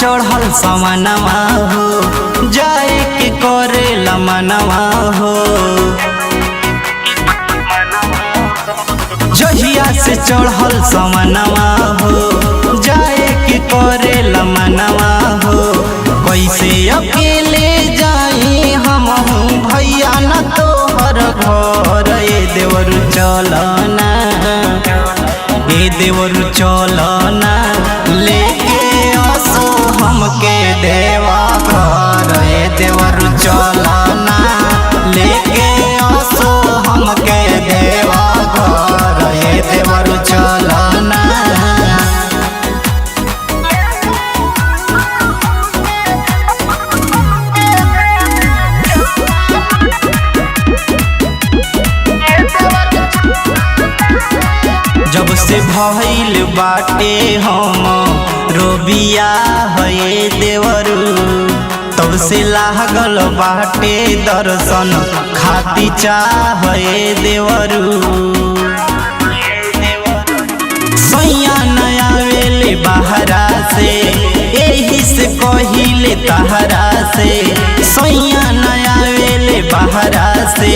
चढ़ल समनवा हो जाए के करे लमनवा हो। जहिया से चढ़ल समनवा हो जाए के करे लमनवा हो। कैसे अकेले जाई हम भैया न तोहर घर। ए देवरु चलना, ए देवरु चलना लेके आसो हमके देवा घर। ए देवरु चलना लेके आसो हमके देवा घर। ए देवरु चलना। जब से भइल बाटे हम रोबिया है देवरु, तब से लागल बाटे दर्शन खाती चाहे देवरु। सैया नया वेले बहरा से यही से कहिले तहरा से। सैया नया वेले बहरा से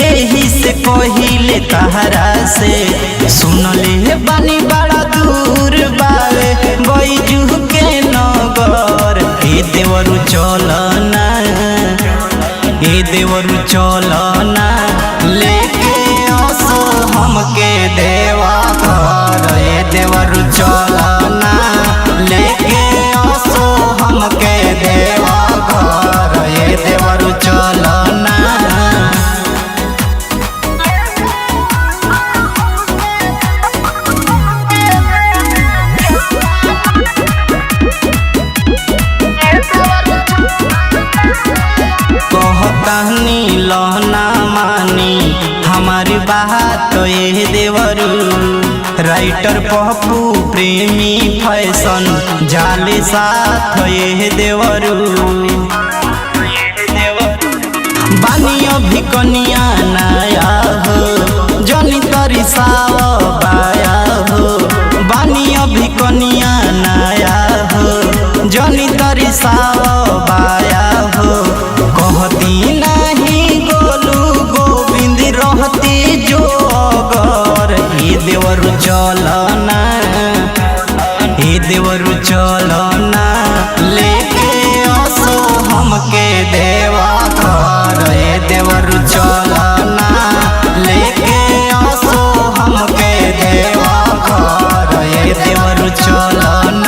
यही से कहिले तहरा से। सुनले बानी बड़ा दूर बावे बैजू के नगर। ए देवरु चलना, ए देवरु चलना लेके आसो हमके देवा घर। ए देवरु चलना लेके आसो हमके देवा घर। ए देवरु चलना। कहतानी लहना मानी हमारी बात ये देवरु। राइटर पप्पू प्रेमी फैशन जाले साथ ये देवरु। बानिया भी कनिया नया हो जनी तरी साव बाया हो। बानिया भी कनिया नया हो जनी तरी साव बाया हो। कहती नहीं गोलू गोविंद रहती जो अगर। ए देवरु चलना, ए देवरु चलना लेके आसो हमके देवा घर। ए देवरु चलना लेके आसो हमके देवा घर। ए देवरु चलना।